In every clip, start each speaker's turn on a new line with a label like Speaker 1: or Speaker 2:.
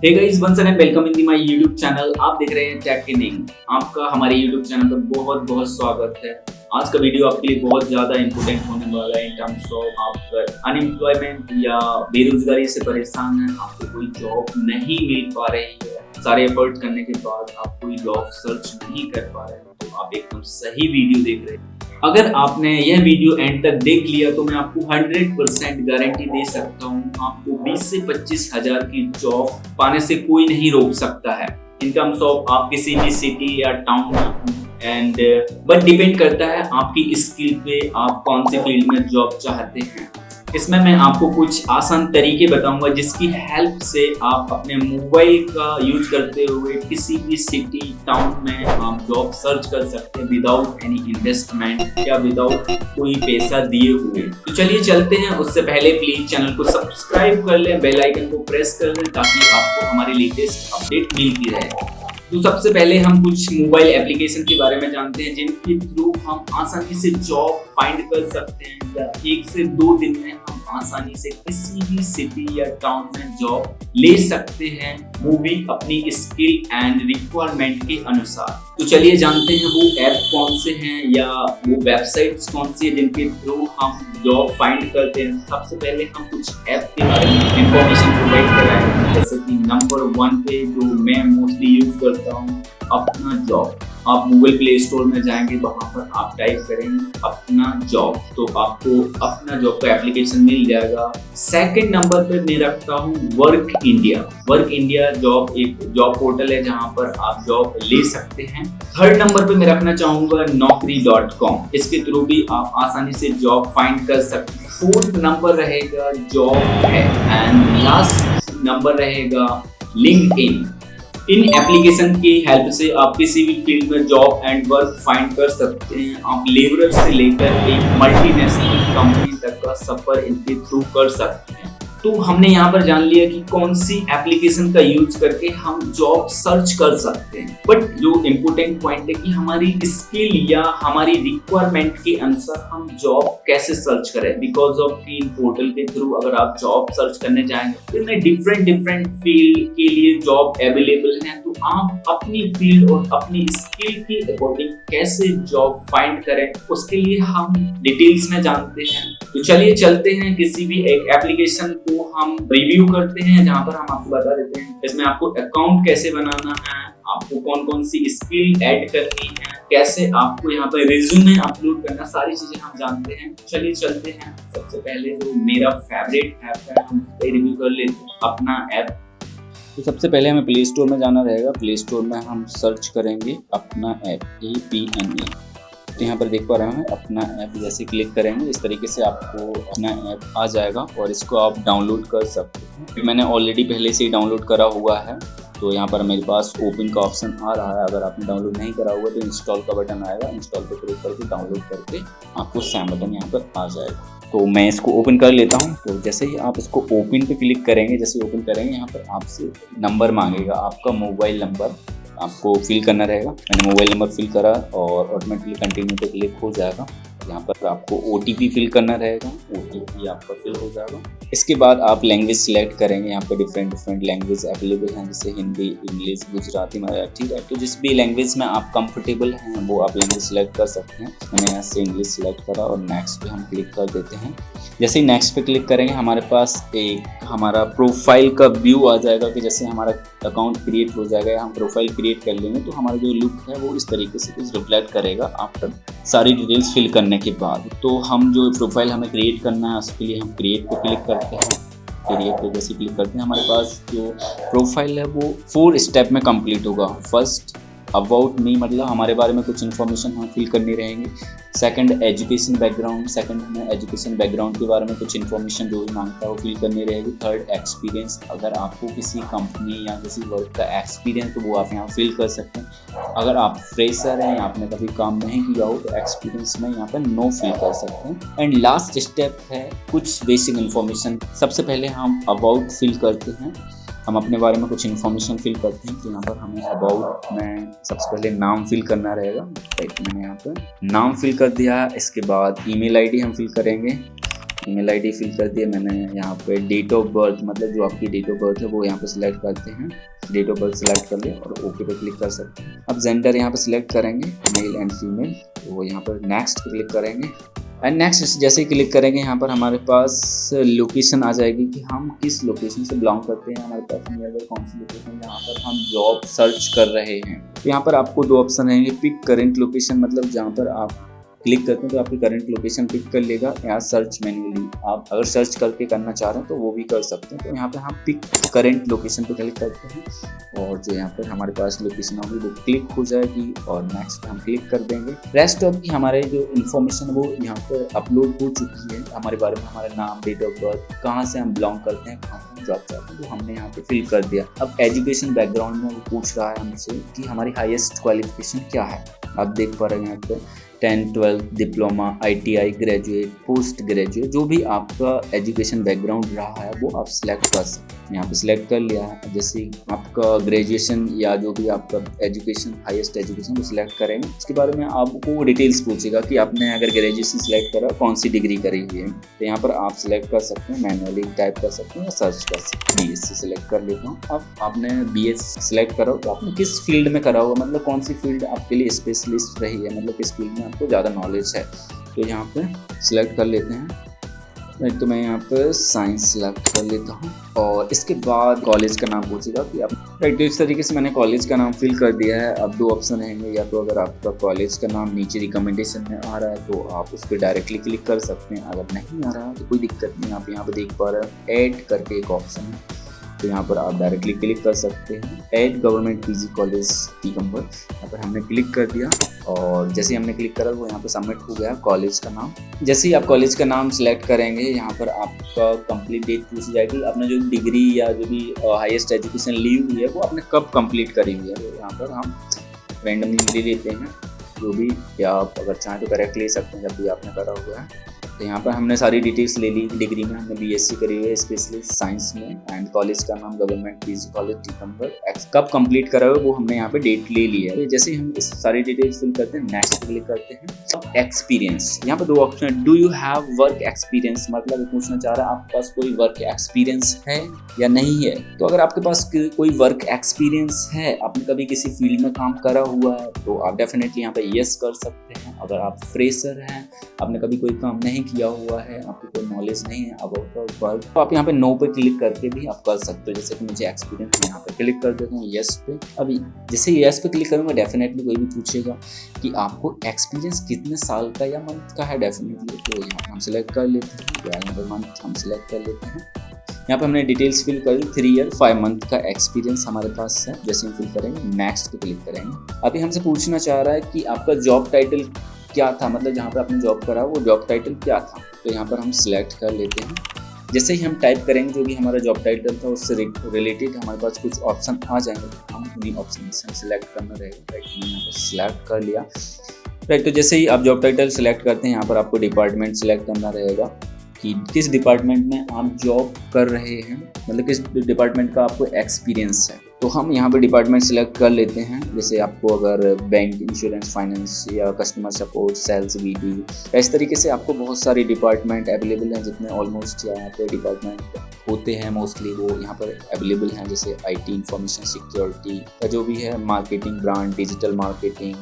Speaker 1: Hey guys, once again welcome in my YouTube channel. आप देख रहे हैं टेक किनिंग। आपका हमारे यूट्यूब चैनल पर बहुत बहुत स्वागत है। आज का वीडियो आपके लिए बहुत ज़्यादा इंपॉर्टेंट होने वाला है इन टर्म्स ऑफ आप अनएम्प्लॉयमेंट या बेरोजगारी से परेशान हैं, आपको कोई जॉब नहीं मिल पा रही है, सारे एफर्ट करने के बाद आप कोई जॉब सर्च नहीं कर पा रहे हैं, तो आप एकदम सही वीडियो देख रहे हैं। अगर आपने यह वीडियो एंड तक देख लिया तो मैं आपको 100% गारंटी दे सकता हूँ, आपको 20 से 25 हजार की जॉब पाने से कोई नहीं रोक सकता है इन टर्म्स ऑफ आप किसी भी सिटी या टाउन एंड बट डिपेंड करता है आपकी स्किल पे, आप कौन से फील्ड में जॉब चाहते हैं। इसमें मैं आपको कुछ आसान तरीके बताऊंगा जिसकी हेल्प से आप अपने मोबाइल का यूज करते हुए किसी भी सिटी टाउन में आप जॉब सर्च कर सकते हैं विदाउट एनी इन्वेस्टमेंट या विदाउट कोई पैसा दिए हुए। तो चलिए चलते हैं। उससे पहले प्लीज चैनल को सब्सक्राइब कर लें, बेल आइकन को प्रेस कर लें ताकि आपको हमारी लेटेस्ट अपडेट मिलती रहे। तो सबसे पहले हम कुछ मोबाइल एप्लीकेशन के बारे में जानते हैं जिनके थ्रू हम आसानी से जॉब फाइंड कर सकते हैं या 1 से 2 दिन में हम आसानी से किसी भी सिटी या टाउन में जॉब ले सकते हैं, वो भी अपनी स्किल एंड रिक्वायरमेंट के अनुसार। तो चलिए जानते हैं वो ऐप कौन से हैं या वो वेबसाइट्स कौन सी है जिनके थ्रू हम जॉब फाइंड करते हैं। सबसे पहले हम कुछ ऐप के बारे में इंफॉर्मेशन प्रोवाइड कर रहे हैं, जैसे कि नंबर 1 पे जो मैं मोस्टली यूज करता हूँ, अपना जॉब। आप गूगल प्ले स्टोर में जाएंगे, वहां पर आप टाइप करेंगे अपना जॉब तो आपको अपना जॉब का एप्लीकेशन मिल जाएगा। सेकंड नंबर पर मैं रखता हूँ work India. Work India job एक जॉब पोर्टल है जहां पर आप जॉब ले सकते हैं। थर्ड नंबर पे मैं रखना चाहूंगा naukri.com। इसके थ्रू भी आप आसानी से जॉब फाइंड कर सकते हैं। फोर्थ नंबर रहेगा जॉब है एंड लास्ट नंबर रहेगा लिंक्डइन। इन एप्लीकेशन की हेल्प से आप किसी भी फील्ड में जॉब एंड वर्क फाइंड कर सकते हैं। आप लेबरर से लेकर एक मल्टीनेशनल कंपनी तक का सफर इनके थ्रू कर सकते हैं। तो हमने यहाँ पर जान लिया कि कौन सी एप्लीकेशन का यूज करके हम जॉब सर्च कर सकते हैं, बट जो इम्पोर्टेंट पॉइंट है कि हमारी स्किल या हमारी रिक्वायरमेंट के अनुसार हम जॉब कैसे सर्च करें। बिकॉज ऑफ कि इन पोर्टल के थ्रू अगर आप जॉब सर्च करने जाएंगे तो इनमें डिफरेंट फील्ड के लिए जॉब अवेलेबल है, तो आप अपनी फील्ड और अपनी स्किल के अकॉर्डिंग कैसे जॉब फाइंड करें उसके लिए हम डिटेल्स में जानते हैं। तो चलिए चलते हैं, किसी भी एक एप्लीकेशन को हम रिव्यू करते हैं जहां पर हम आपको बता देते हैं इसमें आपको अकाउंट कैसे बनाना है, आपको कौन कौन सी स्किल ऐड करनी है, कैसे आपको यहाँ पर रिज्यूमे अपलोड करना, सारी चीजें हम जानते हैं। चलिए चलते हैं। सबसे पहले जो मेरा फेवरेट ऐप है हम उसका रिव्यू कर लेते हैं, अपना ऐप।
Speaker 2: तो सबसे पहले हमें प्ले स्टोर में जाना रहेगा। प्ले स्टोर में हम सर्च करेंगे अपना ऐप, APNA। तो यहाँ पर देख पा रहे हैं अपना ऐप, जैसे क्लिक करेंगे इस तरीके से आपको अपना ऐप आ जाएगा और इसको आप डाउनलोड कर सकते हैं। मैंने ऑलरेडी पहले से ही डाउनलोड करा हुआ है, तो यहाँ पर मेरे पास ओपन का ऑप्शन आ रहा है। अगर आपने डाउनलोड नहीं करा हुआ तो इंस्टॉल का बटन आएगा, इंस्टॉल पे क्लिक करके डाउनलोड करके आपको सेम बटन यहाँ पर आ जाएगा। तो मैं इसको ओपन कर लेता हूँ। तो जैसे ही आप इसको ओपन पे क्लिक करेंगे, जैसे ओपन करेंगे यहाँ पर आपसे नंबर मांगेगा, आपका मोबाइल नंबर आपको फिल करना रहेगा। मैंने मोबाइल नंबर फिल करा और ऑटोमेटिकली कंटिन्यू पे क्लिक हो जाएगा। यहाँ पर आपको OTP फिल करना रहेगा, OTP आपका फिल हो जाएगा। इसके बाद आप लैंग्वेज सिलेक्ट करेंगे। यहाँ पर डिफरेंट लैंग्वेज अवेलेबल हैं, जैसे हिंदी, इंग्लिश, गुजराती, मराठी, ठीक है। तो जिस भी लैंग्वेज में आप कंफर्टेबल हैं वो आप लैंग्वेज सिलेक्ट कर सकते हैं। मैंने यहाँ से इंग्लिश सिलेक्ट करा और नेक्स्ट पे हम क्लिक कर देते हैं। जैसे ही नेक्स्ट पे क्लिक करेंगे हमारे पास एक हमारा प्रोफाइल का व्यू आ जाएगा कि जैसे हमारा अकाउंट क्रिएट हो जाएगा, हम प्रोफाइल क्रिएट कर लेंगे तो हमारा जो लुक है वो इस तरीके से कुछ रिफ्लेक्ट करेगा आफ्टर सारी डिटेल्स फिल करने के बाद। तो हम जो प्रोफाइल हमें क्रिएट करना है उसके लिए हम क्रिएट पे क्लिक करते हैं। क्रिएट पे जैसे क्लिक करते हैं हमारे पास जो प्रोफाइल है वो 4 स्टेप में कंप्लीट होगा। फर्स्ट अबाउट मी, मतलब हमारे बारे में कुछ इन्फॉर्मेशन हम फिल करनी रहेंगी। सेकंड एजुकेशन बैकग्राउंड, सेकंड हमें एजुकेशन बैकग्राउंड के बारे में कुछ इन्फॉर्मेशन जो भी मांगता है वो फिल करनी रहेगी। थर्ड एक्सपीरियंस, अगर आपको किसी कंपनी या किसी वर्क का एक्सपीरियंस तो वो आप यहाँ फिल कर सकते हैं। अगर आप फ्रेशर हैं या आपने कभी काम नहीं किया हो तो एक्सपीरियंस में यहाँ पर नो फिल कर सकते हैं। एंड लास्ट स्टेप है कुछ बेसिक इन्फॉर्मेशन। सबसे पहले हम अबाउट फिल करते हैं, हम अपने बारे में कुछ इन्फॉर्मेशन फिल करते हैं। तो यहाँ पर हमें अबाउट में सबसे पहले नाम फिल करना रहेगा। मैंने यहाँ पर नाम फिल कर दिया। इसके बाद ईमेल आईडी हम फिल करेंगे। ईमेल आईडी फिल कर दिया मैंने। यहाँ पे डेट ऑफ बर्थ, मतलब जो आपकी डेट ऑफ बर्थ है वो यहाँ पे सिलेक्ट करते हैं। डेट ऑफ बर्थ सिलेक्ट कर लिया और ओके पे क्लिक कर सकते हैं। अब जेंडर यहाँ पे सिलेक्ट करेंगे, मेल एंड फीमेल, तो यहाँ पर नेक्स्ट पे क्लिक करेंगे। एंड नेक्स्ट जैसे ही क्लिक करेंगे यहाँ पर हमारे पास लोकेशन आ जाएगी कि हम किस लोकेशन से बिलोंग करते हैं। हमारे पास नियर कौन सी लोकेशन जहाँ पर हम जॉब सर्च कर रहे हैं। तो यहाँ पर आपको दो ऑप्शन रहेंगे, पिक करेंट लोकेशन, मतलब जहाँ पर आप क्लिक करते हैं तो आपकी करंट लोकेशन पिक कर लेगा, या सर्च मैन्युअली। आप अगर सर्च करके करना चाह रहे हैं तो वो भी कर सकते हैं। तो यहाँ पे हम पिक करंट लोकेशन पे क्लिक करते हैं और जो यहाँ पर हमारे पास लोकेशन होगी वो क्लिक हो जाएगी और नेक्स्ट हम क्लिक कर देंगे। रेस्ट ऑफ की हमारे जो इन्फॉर्मेशन वो यहाँ पर अपलोड हो चुकी है, हमारे बारे में, हमारा नाम, डेट ऑफ बर्थ, कहाँ से हम बिलोंग करते हैं, कहाँ से जॉब चाहते हैं, तो हमने यहाँ पे फिल कर दिया। अब एजुकेशन बैकग्राउंड में वो पूछ रहा है हमसे कि हमारी हाईएस्ट क्वालिफिकेशन क्या है। आप देख पा रहे हैं यहाँ पे 10, 12, diploma, ITI, graduate, post graduate, जो भी आपका एजुकेशन बैकग्राउंड रहा है वो आप सिलेक्ट कर सकते हैं। यहाँ पे सिलेक्ट कर लिया है। जैसे आपका ग्रेजुएशन या जो भी आपका एजुकेशन, हाईएस्ट एजुकेशन वो सिलेक्ट करेंगे, उसके बारे में आपको डिटेल्स पूछेगा कि आपने अगर ग्रेजुएशन सिलेक्ट करा कौन सी डिग्री करी हुई है। तो यहाँ पर आप सिलेक्ट कर सकते हैं, मैनुअली टाइप कर सकते हैं या सर्च कर सकते हैं। BSc सिलेक्ट कर लेता हूँ। अब आपने BS सिलेक्ट करा तो आपने किस फील्ड में करा होगा, मतलब कौन सी फील्ड आपके लिए स्पेशलिस्ट रही है, मतलब किस फील्ड में आपको ज़्यादा नॉलेज है। तो यहाँ पे सिलेक्ट कर लेते हैं। तो मैं यहाँ पे साइंस सिलेक्ट कर लेता हूँ और इसके बाद कॉलेज का नाम पूछेगा कि आप राइट। तो इस तरीके से मैंने कॉलेज का नाम फिल कर दिया है। अब दो ऑप्शन रहेंगे, या तो अगर आपका कॉलेज का नाम नीचे रिकमेंडेशन में आ रहा है तो आप उस पर डायरेक्टली क्लिक कर सकते हैं। अगर नहीं आ रहा है तो कोई दिक्कत नहीं। आप यहाँ पे देख पा रहे हैं ऐड करके एक ऑप्शन है, तो यहाँ पर आप डायरेक्टली क्लिक कर सकते हैं। Add government PG college Tikamgarh, यहाँ पर हमने क्लिक कर दिया और जैसे ही हमने क्लिक करा वो यहाँ पर सबमिट हो गया कॉलेज का नाम। जैसे ही आप कॉलेज का नाम सिलेक्ट करेंगे यहाँ पर आपका कंप्लीट डेट पूछ जाएगी। आपने जो डिग्री या जो भी हाईएस्ट एजुकेशन ली हुई है वो आपने कब कंप्लीट करी हुई है। तो यहाँ पर हम रैंडमली ले लेते हैं जो भी, या आप अगर चाहें तो करेक्ट ले सकते हैं जब भी आपने करा हुआ है। तो यहाँ पर हमने सारी डिटेल्स ले ली। डिग्री में हमने BSc करी हुई है स्पेशलिस्ट साइंस में, एंड कॉलेज का नाम गवर्नमेंट PG कॉलेज टीकमगढ़, कब कंप्लीट करा हुआ है वो हमने यहाँ पे डेट ले ली है। जैसे ही हम इस सारी डिटेल्स फिल करते हैं, नेक्स्ट क्लिक करते हैं। अब एक्सपीरियंस, यहाँ पे दो ऑप्शन है, do you have work experience, मतलब पूछना चाह रहा है आपके पास कोई वर्क एक्सपीरियंस है या नहीं है। तो अगर आपके पास कोई वर्क एक्सपीरियंस है, आपने कभी किसी फील्ड में काम करा हुआ है, तो आप डेफिनेटली यहाँ पे यस कर सकते हैं। अगर आप फ्रेशर हैं, आपने कभी कोई काम नहीं किया हुआ है, आपको कोई नॉलेज नहीं है अबाउट वर्क, तो आप यहाँ पे नो पे क्लिक करके भी आप कर सकते हो। जैसे कि मुझे एक्सपीरियंस है, यहाँ पे क्लिक कर देता हूँ यस पे। अभी जैसे यस पे क्लिक करूँगा डेफिनेटली कोई भी पूछेगा कि आपको एक्सपीरियंस कितने साल का या मंथ का है डेफिनेटली, तो यहाँ हम सिलेक्ट कर लेते हैं, या यहाँ पे मंथ हम सिलेक्ट कर लेते हैं। यहाँ पे हमने डिटेल्स फिल करी, 3 ईयर 5 मंथ का एक्सपीरियंस हमारे पास है। जैसे हम फिल करेंगे नेक्स्ट पे क्लिक करेंगे। अभी हमसे पूछना चाह रहा है कि आपका जॉब टाइटल क्या था, मतलब जहाँ पे आपने जॉब करा वो जॉब टाइटल क्या था। तो यहाँ पर हम सिलेक्ट कर लेते हैं। जैसे ही हम टाइप करेंगे जो भी हमारा जॉब टाइटल था उससे रिलेटेड हमारे पास कुछ ऑप्शन आ जाएंगे, हम उन्हीं ऑप्शन से सिलेक्ट करना रहेगा। राइट, मैंने यहाँ पर सिलेक्ट कर लिया। राइट, तो जैसे ही आप जॉब टाइटल सिलेक्ट करते हैं यहाँ पर आपको डिपार्टमेंट सिलेक्ट करना रहेगा कि किस डिपार्टमेंट में आप जॉब कर रहे हैं, मतलब किस डिपार्टमेंट का आपको एक्सपीरियंस है। तो हम यहाँ पे डिपार्टमेंट सिलेक्ट कर लेते हैं। जैसे आपको अगर बैंक, इंश्योरेंस, फाइनेंस या कस्टमर सपोर्ट, सेल्स, BD, इस तरीके से आपको बहुत सारे डिपार्टमेंट अवेलेबल हैं, जितने ऑलमोस्ट यहाँ पे डिपार्टमेंट होते हैं मोस्टली वो यहाँ पर अवेलेबल हैं। जैसे IT, इंफॉर्मेशन सिक्योरिटी का जो भी है, मार्केटिंग, ब्रांड, डिजिटल मार्केटिंग,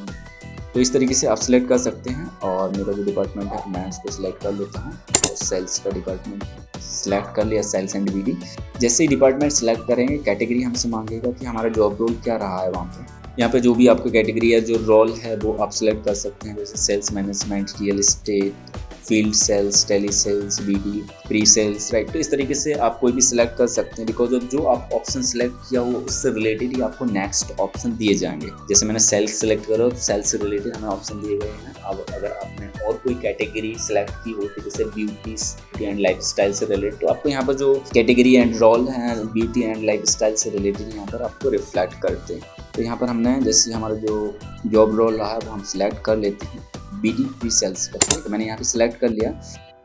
Speaker 2: तो इस तरीके से आप सिलेक्ट कर सकते हैं। और मेरा जो डिपार्टमेंट है मैं उसको सिलेक्ट कर लेता हूँ, और सेल्स का डिपार्टमेंट सिलेक्ट कर लिया, सेल्स एंड BD। जैसे ही डिपार्टमेंट सिलेक्ट करेंगे, कैटेगरी हमसे मांगेगा कि हमारा जॉब रोल क्या रहा है वहाँ पे। यहाँ पे जो भी आपकी कैटेगरी है, जो रोल है वो आप सिलेक्ट कर सकते हैं। जैसे sales management, real estate, field sales, tele sales, BD, pre sales. Right, तो इस तरीके से आप कोई भी सिलेक्ट कर सकते हैं, बिकॉज ऑफ जो आप ऑप्शन सिलेक्ट किया हो उससे रिलेटेड ही आपको नेक्स्ट ऑप्शन दिए जाएंगे। जैसे मैंने सेल्स सिलेक्ट करा तो सेल्स से रिलेटेड हमें ऑप्शन दिए गए हैं। अब अगर आपने और कोई कैटेगरी सिलेक्ट की होती है जैसे ब्यूटी एंड लाइफ स्टाइल से रिलेटेड, तो आपको यहाँ पर जो कैटेगरी एंड रोल है ब्यूटी एंड लाइफ स्टाइल से रिलेटेड यहाँ पर आपको रिफ्लेक्ट करते हैं। तो यहाँ पर हमने जैसे हमारा जो जॉब रोल रहा है वो हम सिलेक्ट कर लेते हैं, BD प्री सेल्स करके। तो मैंने यहाँ पे सिलेक्ट कर लिया।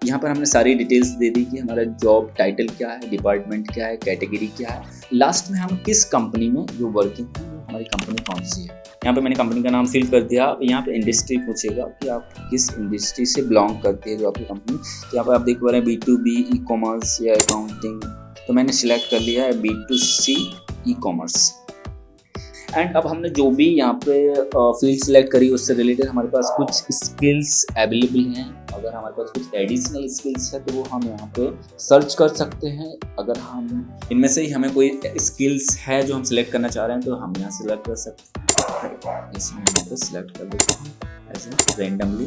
Speaker 2: यहाँ पर हमने सारी डिटेल्स दे दी कि हमारा जॉब टाइटल क्या है, डिपार्टमेंट क्या है, कैटेगरी क्या है, लास्ट में हम किस कंपनी में जो वर्किंग है हमारी कंपनी कौन सी है। यहाँ पे मैंने कंपनी का नाम फिल कर दिया। अब यहाँ पे इंडस्ट्री पूछेगा कि आप किस इंडस्ट्री से बिलोंग करती है जो आपकी कंपनी। तो यहाँ पे आप देख पा रहे हैं B2B ई कॉमर्स या अकाउंटिंग, तो मैंने सिलेक्ट कर लिया है B2C ई कॉमर्स। एंड अब हमने जो भी यहाँ पे फील्ड सिलेक्ट करी उससे रिलेटेड हमारे पास कुछ स्किल्स अवेलेबल हैं। अगर हमारे पास कुछ एडिशनल स्किल्स है तो वो हम यहाँ पे सर्च कर सकते हैं। अगर हम इनमें से ही हमें कोई स्किल्स है जो हम सिलेक्ट करना चाह रहे हैं तो हम यहाँ सिलेक्ट कर सकते हैं। इसे मैं यहाँ पे सिलेक्ट कर देता हूँ ऐसे रेंडमली,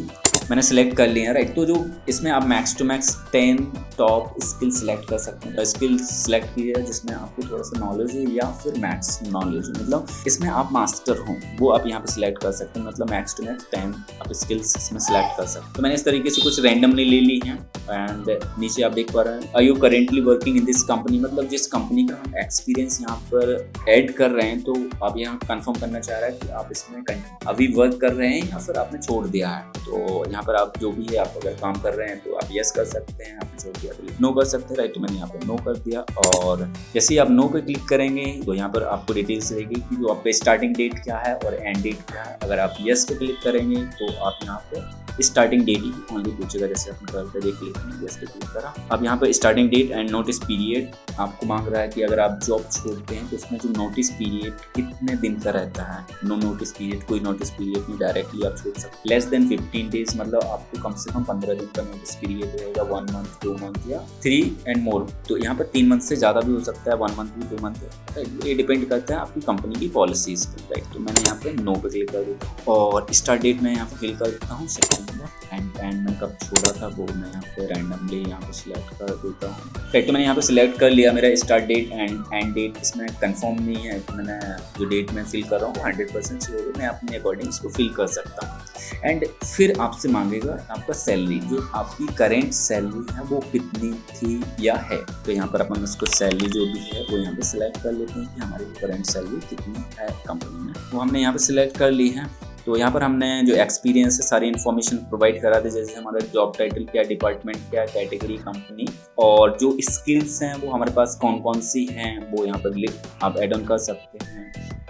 Speaker 2: मैंने सिलेक्ट कर लिया है राइट। तो जो इसमें आप max to max 10 top skill select कर सकते हैं। स्किल सिलेक्ट की है जिसमें आपको थोड़ा सा नॉलेज है या फिर मैक्स नॉलेज है, मतलब इसमें आप मास्टर हो, वो आप यहाँ पे सिलेक्ट कर सकते हैं। मतलब मैक्स टू मैक्स 10 आप स्किल्स इसमें सिलेक्ट कर सकते हैं। तो मैंने इस तरीके से कुछ रैंडमली ले ली हैं। एंड नीचे आप देख पा रहे हैं, are you currently working in this company, मतलब जिस कंपनी का हम एक्सपीरियंस यहाँ पर ऐड कर रहे हैं तो आप यहाँ कंफर्म करना चाह रहे हैं कि आप इसमें अभी वर्क कर रहे हैं या फिर आपने छोड़ दिया है। तो यहाँ पर आप जो भी है, आप अगर काम कर रहे हैं तो आप यस कर सकते हैं, आपने छोड़ दिया तो नो कर सकते हैं राइट। तो मैंने यहाँ पे नो कर दिया। और जैसे ही आप नो पे क्लिक करेंगे तो यहाँ पर आपको डिटेल्स रहेगी कि जो आपका स्टार्टिंग डेट क्या है और एंड डेट क्या है। अगर आप यस पे क्लिक करेंगे तो आप यहाँ पे स्टार्टिंग डेट ही ओनली पूछेगा, जैसे आपने कल पे देख लिया यस पे क्लिक करा। अब यहाँ पे starting date and notice period आपको मांग रहा है कि अगर आप जॉब छोड़ते हैं तो उसमें जो नोटिस पीरियड कितने दिन का रहता है। नो नोटिस पीरियड, कोई नोटिस पीरियड नहीं, डायरेक्टली आप छोड़ सकते हैं। लेस देन 15 डेज, मतलब आपको कम से कम 15 दिन का नोटिस पीरियड रहेगा, 1 मंथ 2 मंथ या 3 एंड मोर। तो यहाँ पर 3 मंथ से ज़्यादा भी हो सकता है, 1 मंथ भी 2 मंथ, ये डिपेंड करता है आपकी कंपनी की पॉलिसीज पर राइट। तो मैंने यहाँ पे नो पे क्लिक कर देता हूँ और स्टार्ट डेट में यहाँ पे फिल कर देता हूँ सितंबर। एंड मैं कब छोड़ा था वो मैं यहाँ पे रैंडमली यहाँ पे सिलेक्ट कर देता हूँ राइट। तो मैंने यहाँ पे सिलेक्ट कर लिया मेरा स्टार्ट डेट एंड डेट इसमें कंफर्म नहीं है, तो मैंने जो डेट में फिल कर रहा हूँ 100% श्योर है, मैं अपने अकॉर्डिंग इसको फिल कर सकता हूँ। एंड फिर आपसे मांगेगा आपका सैलरी, जो आपकी करेंट सैलरी है वो कितनी थी या है। तो यहाँ पर अपन उसको सैलरी जो भी है वो यहाँ पे सिलेक्ट कर लेते हैं कि हमारी करेंट सैलरी कितनी है कंपनी में, वो हमने यहाँ पे सिलेक्ट कर ली है। तो यहाँ पर हमने जो एक्सपीरियंस है सारी इन्फॉर्मेशन प्रोवाइड करा दी, जैसे हमारा जॉब टाइटल क्या, डिपार्टमेंट क्या, कैटेगरी कंपनी, और जो स्किल्स हैं वो हमारे पास कौन कौन सी हैं वो यहाँ पर आप ऐड ऑन कर सकते हैं।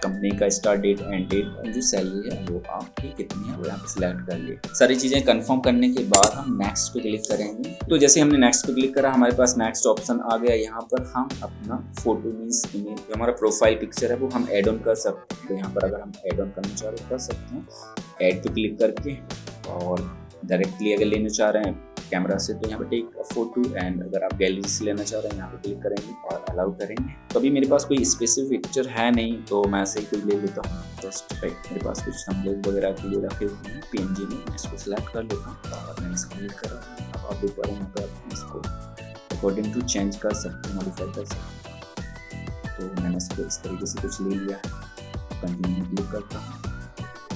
Speaker 2: कंपनी का स्टार्ट डेट एंड डेट और जो सैलरी है वो आपकी कितनी है वो यहाँ पे सिलेक्ट कर लिए। सारी चीज़ें कंफर्म करने के बाद हम नेक्स्ट पे क्लिक करेंगे। तो जैसे हमने नेक्स्ट पे क्लिक करा हमारे पास नेक्स्ट ऑप्शन आ गया। यहाँ पर हम अपना फोटो मीन्स इमेज, जो हमारा प्रोफाइल पिक्चर है वो हम ऐड ऑन कर सकते हैं। तो यहाँ पर अगर हम ऐड ऑन करना चाह रहे हैं कर सकते हैं ऐड पे क्लिक करके, और डायरेक्टली अगर लेना चाह रहे हैं कैमरा से तो यहाँ पे टेक अ फोटो, एंड अगर आप गैलरी से लेना चाह रहे हैं यहाँ पे क्लिक करेंगे और अलाउ करेंगे। तो अभी मेरे पास कोई स्पेसिफिक पिक्चर है नहीं तो मैं ऐसे ही कोई ले लेता हूँ जस्ट राइट। मेरे पास कुछ थंबनेल वगैरह के लिए रखे हुए हैं PNG में, मैं इसको सिलेक्ट कर लेता हूँ और मैं इसको क्लिक कर रहा हूँ। अब आप देख पा रहे हैं यहाँ पर आप इसको अकॉर्डिंग टू चेंज कर सकते हैं, मॉडिफाई कर सकते हैं। तो मैंने इसको इस तरीके से कुछ ले लिया है, कंटिन्यू क्लिक करता हूँ,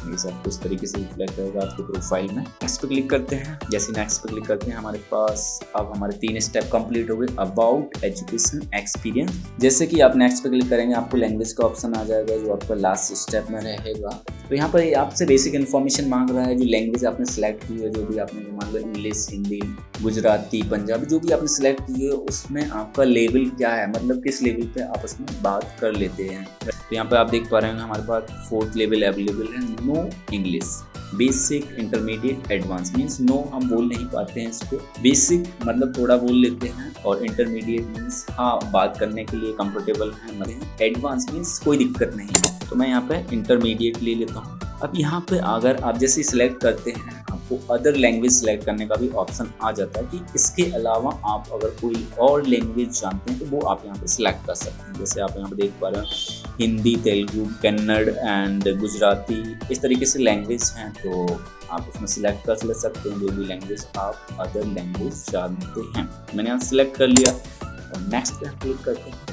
Speaker 2: ये सब कुछ तरीके से रिफ्लेक्ट करेगा आपके प्रोफाइल में। नेक्स्ट पे क्लिक करते हैं। जैसे नेक्स्ट पे क्लिक करते हैं हमारे पास अब हमारे 3 स्टेप कंप्लीट हो गए। अबाउट एजुकेशन एक्सपीरियंस, जैसे कि आप नेक्स्ट पे क्लिक करेंगे आपको लैंग्वेज का ऑप्शन आ जाएगा जो आपका लास्ट स्टेप में रहेगा। तो यहाँ पर आपसे बेसिक इन्फॉर्मेशन मांग रहा है, जो लैंग्वेज आपने सेलेक्ट की है, जो भी आपने मान लो इंग्लिश, हिंदी, गुजराती, पंजाबी, जो भी आपने सेलेक्ट की है उसमें आपका लेवल क्या है, मतलब किस लेवल पे आप उसमें बात कर लेते हैं। तो यहाँ पर आप देख पा रहे हैं हमारे पास 4th लेवल अवेलेबल है, no English, basic, intermediate, advance. Means no हम बोल नहीं पाते हैं इसको, बेसिक मतलब थोड़ा बोल लेते हैं, और इंटरमीडिएट मीन्स हाँ बात करने के लिए कंफर्टेबल है हमारे। एडवांस मीन्स कोई दिक्कत नहीं है, तो मैं यहाँ पे इंटरमीडिएट ले लेता हूँ। अब यहाँ पे अगर आप जैसे सिलेक्ट करते हैं आपको अदर लैंग्वेज सिलेक्ट करने का भी ऑप्शन आ जाता है कि इसके अलावा आप अगर कोई और लैंग्वेज जानते हैं तो वो आप यहाँ पे सिलेक्ट कर सकते हैं। जैसे आप यहाँ पे देख पा रहे हैं हिंदी, तेलुगु, कन्नड़ एंड गुजराती, इस तरीके से लैंग्वेज हैं, तो आप उसमें सिलेक्ट कर ले सकते हैं जो भी लैंग्वेज आप अदर लैंग्वेज जानते हैं। मैंने यहाँ सिलेक्ट कर लिया और नेक्स्ट पे क्लिक करते हैं।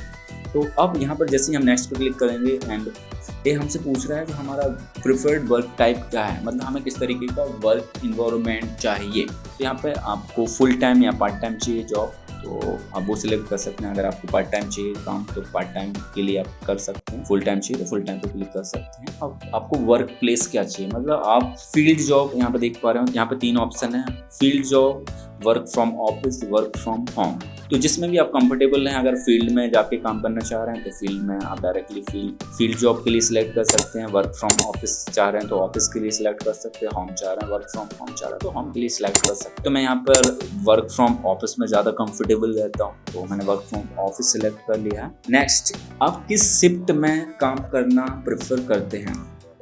Speaker 2: तो अब यहाँ पर जैसे ही हम नेक्स्ट पे क्लिक करेंगे एंड ये हमसे पूछ रहा है कि हमारा प्रिफर्ड वर्क टाइप क्या है, मतलब हमें किस तरीके का वर्क इन्वायरमेंट चाहिए। तो यहाँ पे आपको फुल टाइम या पार्ट टाइम चाहिए जॉब, तो आप वो सिलेक्ट कर सकते हैं। अगर आपको पार्ट टाइम चाहिए काम तो पार्ट टाइम के लिए आप कर सकते हैं, हैं फुल टाइम चाहिए तो फुल टाइम पे क्लिक कर सकते हैं। अब आपको वर्क प्लेस क्या चाहिए, मतलब आप फील्ड जॉब यहाँ पे देख पा रहे हो, यहाँ पे 3 ऑप्शन है, field job, work from office, work from home. तो जिसमें भी आप कंफर्टेबल हैं, अगर फील्ड में जाके काम करना चाह रहे हैं तो फील्ड में आप डायरेक्टली फील्ड जॉब के लिए सिलेक्ट कर सकते हैं। वर्क फ्रॉम ऑफिस चाह रहे हैं तो ऑफिस के लिए सिलेक्ट कर सकते हैं। होम चाह रहे हैं, वर्क फ्रॉम होम चाह रहे हैं तो होम के लिए सिलेक्ट कर सकते हैं। तो मैं यहाँ पर वर्क फ्रॉम ऑफिस में ज़्यादा कंफर्टेबल रहता हूँ तो मैंने वर्क फ्रॉम ऑफिस सिलेक्ट कर लिया है। नेक्स्ट, आप किस शिफ्ट में काम करना प्रेफर करते हैं।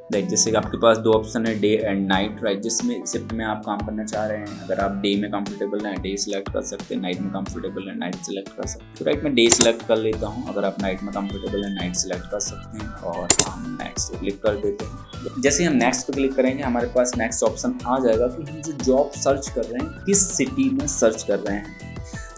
Speaker 2: लाइक जैसे कि आपके पास 2 ऑप्शन है, डे एंड नाइट, राइट। जिसमें शिफ्ट में आप काम करना चाह रहे हैं, अगर आप डे में कंफर्टेबल हैं डे सिलेक्ट कर सकते हैं, नाइट में कंफर्टेबल है नाइट सिलेक्ट कर सकते हैं। तो राइट मैं डे सिलेक्ट कर लेता हूँ, अगर आप नाइट में कंफर्टेबल है नाइट सिलेक्ट कर सकते हैं और हम नेक्स्ट पे क्लिक कर देते हैं। जैसे हम नेक्स्ट पे क्लिक करेंगे हमारे पास नेक्स्ट ऑप्शन आ जाएगा कि हम जो जॉब सर्च कर रहे हैं किस सिटी में सर्च कर रहे हैं।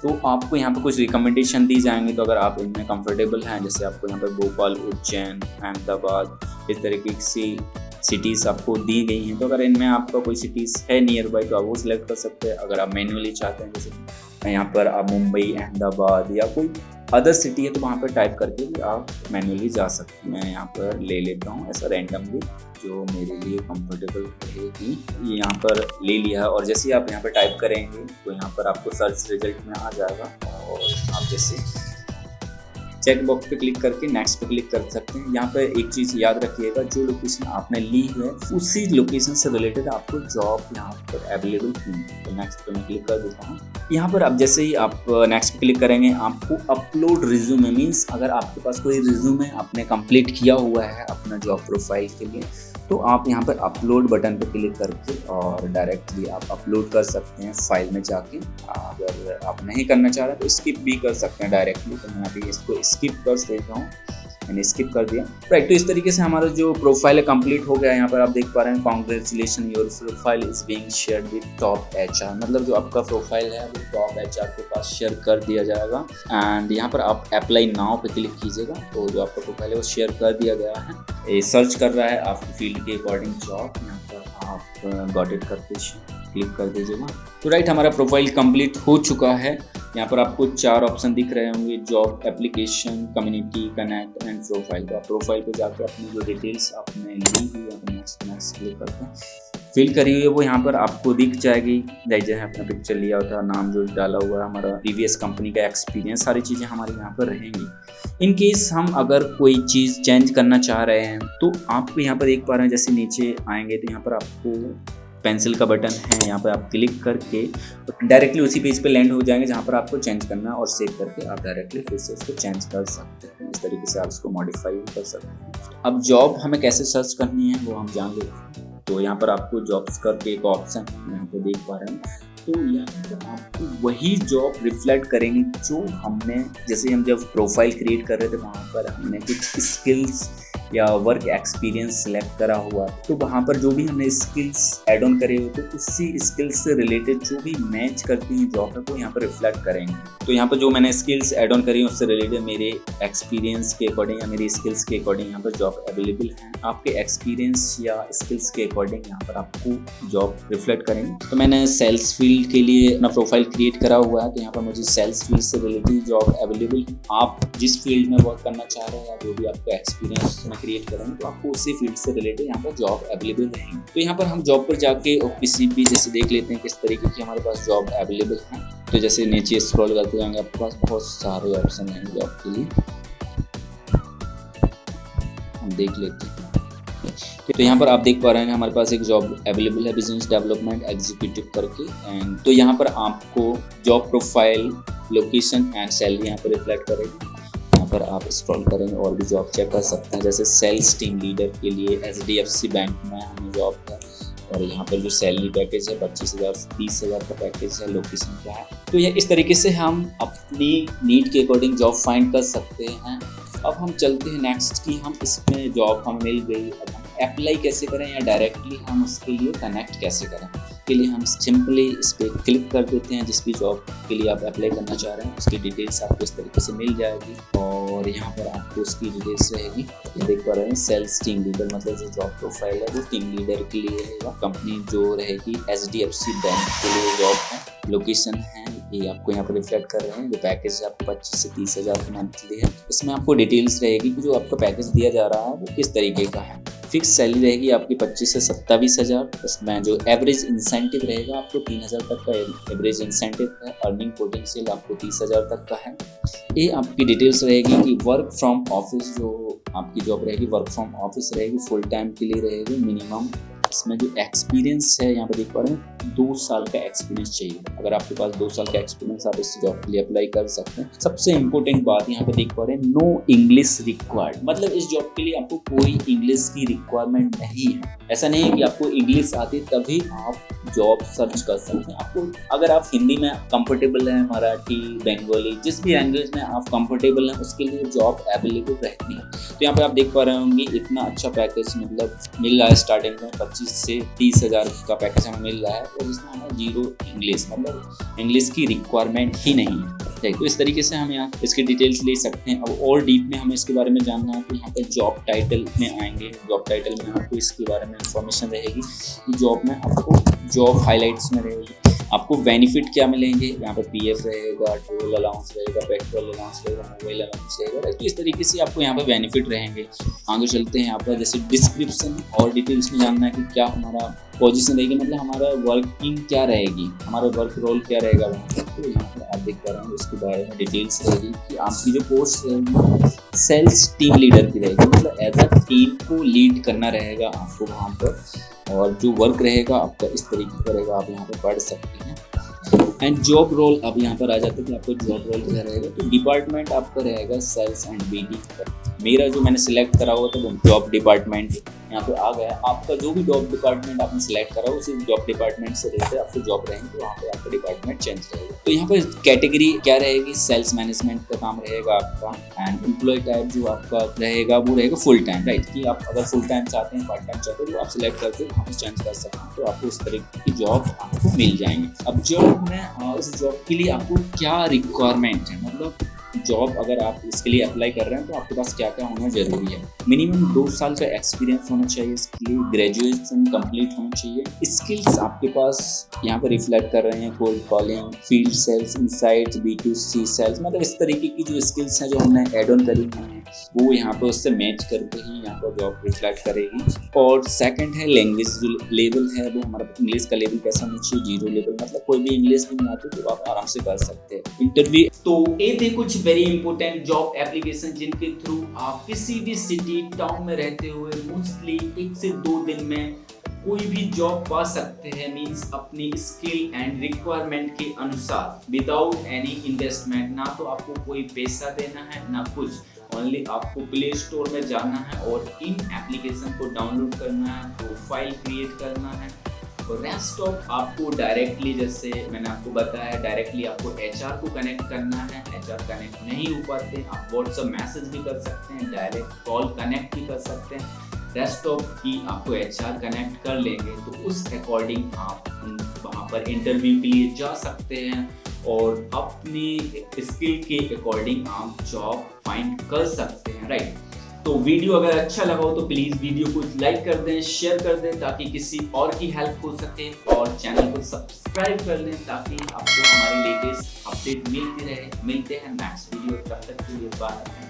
Speaker 2: तो आपको यहाँ पे कुछ रिकमेंडेशन दी जाएंगी, तो अगर आप इनमें कंफर्टेबल हैं, जैसे आपको यहाँ पे भोपाल, उज्जैन, अहमदाबाद, इस तरीके की सिटीज़ आपको दी गई हैं। तो अगर इनमें आपका कोई सिटीज़ है नियर बाई तो आप वो सिलेक्ट कर सकते हैं। अगर आप मैन्युअली चाहते हैं, जैसे यहाँ पर आप मुंबई, अहमदाबाद या कोई अदर सिटी है तो वहाँ पर टाइप करके भी आप मैन्युअली जा सकते हैं। मैं यहाँ पर ले लेता हूँ ऐसा रैंडमली जो मेरे लिए कंफर्टेबल रहेगी, ये यहाँ पर ले लिया है। और जैसे ही आप यहाँ पर टाइप करेंगे तो यहाँ पर आपको सर्च रिजल्ट में आ जाएगा और आप जैसे चेक बॉक्स पे क्लिक करके नेक्स्ट पे क्लिक कर सकते हैं। यहाँ पे एक चीज़ याद रखिएगा, जो लोकेशन आपने ली है उसी लोकेशन से रिलेटेड आपको जॉब यहाँ पर अवेलेबल होगी। तो नेक्स्ट पे मैं क्लिक कर देता हूँ। यहाँ पर अब जैसे ही आप नेक्स्ट पे क्लिक करेंगे आपको अपलोड रिज्यूमे, मीन्स अगर आपके पास कोई रिज्यूमे आपने कंप्लीट किया हुआ है अपना जॉब प्रोफाइल के लिए तो आप यहाँ पर अपलोड बटन पे क्लिक करके और डायरेक्टली आप अपलोड कर सकते हैं फाइल में जाके। अगर आप नहीं करना चाह रहे तो स्किप भी कर सकते हैं डायरेक्टली। तो मैं अभी इसको स्किप कर देता हूँ, मैंने स्किप कर दिया, राइट। तो इस तरीके से हमारा जो प्रोफाइल है कंप्लीट हो गया। यहाँ पर आप देख पा रहे हैं congratulation your profile is being shared with top HR, मतलब जो आपका प्रोफाइल है वो टॉप एचआर के पास शेयर कर दिया जाएगा। एंड यहाँ पर आप अप्लाई नाउ पे क्लिक कीजिएगा तो जो आपका प्रोफाइल है वो शेयर कर दिया गया है। ये सर्च कर रहा है आपकी फील्ड के अकॉर्डिंग जॉब, यहाँ पर आप गॉट इट करके क्लिक कर दीजिएगा। तो राइट हमारा प्रोफाइल कंप्लीट हो चुका है। यहाँ पर आपको 4 ऑप्शन दिख रहे होंगे, job, application, community, connect and profile. तो आप प्रोफाइल पे जाकर अपनी जो डिटेल्स आपने ली हुई है नेक्स्ट क्लिक करके फिल करी हुई है वो यहाँ पर आपको दिख जाएगी। जैसे अपना पिक्चर लिया होता है, नाम जो डाला हुआ है, हमारा प्रीवियस कंपनी का एक्सपीरियंस, सारी चीज़ें हमारी यहाँ पर रहेंगी। इन केस हम अगर कोई चीज़ चेंज करना चाह रहे हैं तो आप यहाँ पर देख पा रहे हैं, जैसे नीचे आएंगे तो यहाँ पर आपको पेंसिल का बटन है, यहाँ पर आप क्लिक करके डायरेक्टली उसी पेज पे लैंड हो जाएंगे जहाँ पर आपको चेंज करना है और सेव करके आप डायरेक्टली फिर से उसको चेंज कर सकते हैं। इस तरीके से आप उसको मॉडिफाई भी कर सकते हैं। अब जॉब हमें कैसे सर्च करनी है वो हम जान लेते हैं। तो यहाँ पर आपको जॉब्स करके एक ऑप्शन यहाँ पे देख पा रहे हैं, तो यहाँ पर आपको वही जॉब रिफ्लेक्ट करेंगे जो हमने, जैसे हम जब प्रोफाइल क्रिएट कर रहे थे वहाँ पर हमने कुछ स्किल्स या वर्क एक्सपीरियंस सेलेक्ट करा हुआ, तो वहाँ पर जो भी हमने स्किल्स ऐड ऑन करे हुए तो उसी स्किल्स से रिलेटेड जो भी मैच करती हैं जॉब है वो यहाँ पर रिफ्लेक्ट करेंगे। तो यहाँ पर जो मैंने स्किल्स ऐड ऑन करी उससे रिलेटेड मेरे एक्सपीरियंस के अकॉर्डिंग या मेरी स्किल्स के अकॉर्डिंग यहाँ पर जॉब अवेलेबल है। आपके एक्सपीरियंस या स्किल्स के अकॉर्डिंग यहाँ पर आपको जॉब रिफ्लेक्ट करेंगे। तो मैंने सेल्स फील्ड के लिए अपना प्रोफाइल क्रिएट करा हुआ है, तो यहाँ पर मुझे सेल्स फील्ड से रिलेटेड जॉब अवेलेबल है। आप जिस फील्ड में वर्क करना चाह रहे हैं या जो भी आपका एक्सपीरियंस क्रिएट करेंगे तो आपको उसी फील्ड से रिलेटेड यहाँ पर जॉब अवेलेबल रहेंगे। तो यहाँ पर हम जॉब पर जाके OPCP जैसे देख लेते हैं किस तरीके की हमारे पास जॉब अवेलेबल है। तो जैसे नीचे स्क्रॉल करते जाएंगे आपके पास बहुत सारे ऑप्शन हैं जॉब के लिए, हम देख लेते हैं। तो यहाँ पर आप देख पा रहे हैं हमारे पास एक जॉब अवेलेबल है, बिजनेस डेवलपमेंट एग्जीक्यूटिव करके। एंड तो यहाँ पर आपको job profile, location and salary यहाँ पर रिफ्लेक्ट करेगी। पर आप स्क्रॉल करेंगे और भी जॉब चेक कर सकते हैं। जैसे सेल्स टीम लीडर के लिए HDFC बैंक में हमें जॉब है और यहाँ पर जो सैलरी पैकेज है 25,000 से 30,000 का पैकेज है, लोकेशन क्या है। तो ये इस तरीके से हम अपनी नीड के अकॉर्डिंग जॉब फाइंड कर सकते हैं। अब हम चलते हैं नेक्स्ट कि हम इसमें जॉब हमें मिल गई, अब हम अप्लाई कैसे करें या डायरेक्टली हम उसके लिए कनेक्ट कैसे करें। के लिए हम सिंपली इस पर क्लिक कर देते हैं। जिस भी जॉब के लिए आप अप्लाई करना चाह रहे हैं उसकी डिटेल्स आपको इस तरीके से मिल जाएगी और यहाँ पर आपको उसकी डिटेल्स रहेगी। ये देख पा रहे हैं सेल्स टीम लीडर, मतलब जो जॉब प्रोफाइल है वो टीम लीडर के लिए रहेगा। कंपनी जो रहेगी HDFC बैंक के लिए जॉब है। लोकेशन है ये आपको यहाँ पर रिफ्लेक्ट कर रहे हैं। जो पैकेज है आपको 25 से 30 हज़ार मंथली है। इसमें आपको डिटेल्स रहेगी कि जो आपका पैकेज दिया जा रहा है वो किस तरीके का है। फिक्स सैलरी रहेगी आपकी 25 से 27 हज़ार। इसमें जो एवरेज इंसेंटिव रहेगा आपको 3 हज़ार तक का एवरेज इंसेंटिव है। अर्निंग पोटेंशियल आपको 30 हज़ार तक का है। ये आपकी डिटेल्स रहेगी कि वर्क फ्रॉम ऑफिस, जो आपकी जॉब रहेगी वर्क फ्रॉम ऑफिस रहेगी, फुल टाइम के लिए रहेगी। मिनिमम इसमें जो एक्सपीरियंस है यहाँ पर देख पा रहे हैं 2 साल का एक्सपीरियंस चाहिए। अगर आपके पास 2 साल का एक्सपीरियंस आप इस जॉब के लिए अप्लाई कर सकते हैं। सबसे इंपॉर्टेंट बात यहाँ पर देख पा रहे हैं, नो इंग्लिश रिक्वायर्ड, मतलब इस जॉब के लिए आपको कोई इंग्लिश की रिक्वायरमेंट नहीं है। ऐसा नहीं है कि आपको इंग्लिश आती तभी आप जॉब सर्च कर सकते हैं। आपको अगर आप हिंदी में कंफर्टेबल हैं, मराठी, बंगाली, जिस भी लैंग्वेज में आप कंफर्टेबल हैं उसके लिए जॉब अवेलेबल रहती है। तो यहाँ पे आप देख पा रहे होंगे इतना अच्छा पैकेज मतलब मिल रहा है। स्टार्टिंग में 25 से 30 हज़ार का पैकेज हमें मिल रहा है और इसमें हमें 0 इंग्लिश, मतलब इंग्लिश की रिक्वायरमेंट ही नहीं है। तो इस तरीके से हम यहाँ इसकी डिटेल्स ले सकते हैं। अब और डीप में हमें इसके बारे में जानना है तो यहाँ पे जॉब टाइटल में आएंगे। जॉब टाइटल में आपको इसके बारे में इंफॉर्मेशन रहेगी। जॉब में आपको जॉब हाइलाइट्स में रहेगी, आपको बेनिफिट क्या मिलेंगे। यहाँ पर पीएफ रहेगा, टोल अलाउंस रहेगा, पेट्रोल अलाउंस रहेगा, मोबाइल अलाउंस रहेगा। तो इस तरीके से आपको यहाँ पर बेनिफिट रहेंगे। आगे चलते हैं, यहाँ पर जैसे डिस्क्रिप्शन और डिटेल्स में जानना है कि क्या हमारा पोजीशन रहेगी, मतलब हमारा वर्किंग क्या रहेगी, हमारा वर्क रोल क्या रहेगा वहाँ पर। तो यहाँ पर आप देख पा रहे हैं उसके बारे में डिटेल्स रहेगी कि आपकी जो पोस्ट रहेगी सेल्स टीम लीडर की रहेगी, मतलब एज अ टीम को लीड करना रहेगा आपको वहाँ पर। और जो वर्क रहेगा आपका इस तरीके का रहेगा, आप यहाँ पर पढ़ सकते हैं। एंड जॉब रोल, अब यहाँ पर आ जाते हैं कि आपको जॉब रोल क्या रहेगा। तो डिपार्टमेंट आपका रहेगा सेल्स एंड बीडी। मेरा जो मैंने सिलेक्ट करा हुआ था वो जॉब डिपार्टमेंट यहाँ पे आ गया। आपका जो भी जॉब डिपार्टमेंट आपने सिलेक्ट करा उसी जॉब डिपार्टमेंट से रिलेटेड आपको जॉब रहेंगे, तो वहाँ पे आपका डिपार्टमेंट चेंज रहेगा। तो यहाँ पर कैटेगरी क्या रहेगी, सेल्स मैनेजमेंट का काम रहेगा आपका। एंड एम्प्लॉय टाइप जो आपका रहेगा वो रहेगा फुल टाइम, राइट, कि आप अगर फुल टाइम चाहते हैं, पार्ट टाइम चाहते हैं, तो आप सिलेक्ट करके वहाँ पर चेंज कर सकते हैं। तो आपको इस तरीके की जॉब आपको मिल जाएंगे। अब जॉब में इस जॉब के लिए आपको क्या रिक्वायरमेंट है, मतलब जॉब अगर आप इसके लिए अप्लाई कर रहे हैं तो आपके पास क्या क्या होना जरूरी है। मिनिमम 2 साल का एक्सपीरियंस होना चाहिए इसके लिए, ग्रेजुएशन कंप्लीट होना चाहिए। स्किल्स आपके पास यहाँ पर रिफ्लेक्ट कर रहे हैं, cold calling, field sales, insights, B2C sales, मतलब इस तरीके की जो स्किल्स हैं जो हमने एड ऑन करी हैं वो यहाँ पर उससे मैच करके ही यहाँ पर जॉब रिफ्लेक्ट करेगी। और सेकंड है लैंग्वेज जो लेवल है वो हमारा इंग्लिश का लेवल कैसा होना चाहिए, 0 लेवल, मतलब कोई भी इंग्लिश नहीं आती तो आप आराम से कर सकते हैं इंटरव्यू।
Speaker 1: तो ये थे कुछ वेरी इंपॉर्टेंट जॉब एप्लीकेशन जिनके थ्रू आप किसी भी सिटी टाउन में रहते हुए मोस्टली 1 से 2 दिन में कोई भी जॉब पा सकते हैं। मींस अपनी स्किल एंड रिक्वायरमेंट के अनुसार विदाउट एनी इन्वेस्टमेंट। ना तो आपको कोई पैसा देना है ना कुछ, ओनली आपको प्ले स्टोर में जाना है और इन एप्लीकेशन को डाउनलोड करना है, प्रोफाइल क्रिएट करना है और रेस्ट ऑफ आपको डायरेक्टली, जैसे मैंने आपको बताया, डायरेक्टली आपको HR को कनेक्ट करना है। HR कनेक्ट नहीं हो पाते आप व्हाट्सएप मैसेज भी कर सकते हैं, डायरेक्ट कॉल कनेक्ट भी कर सकते हैं। रेस्ट ऑफ की आपको HR कनेक्ट कर लेंगे तो उस अकॉर्डिंग आप वहाँ पर इंटरव्यू के लिए जा सकते हैं और अपनी स्किल के अकॉर्डिंग आप जॉब फाइंड कर सकते हैं, राइट। तो वीडियो अगर अच्छा लगा हो तो प्लीज़ वीडियो को लाइक कर दें, शेयर कर दें ताकि किसी और की हेल्प हो सके, और चैनल को सब्सक्राइब कर लें ताकि आपको हमारे लेटेस्ट अपडेट मिलती रहे। मिलते हैं नेक्स्ट वीडियो, तब तक के लिए बाय।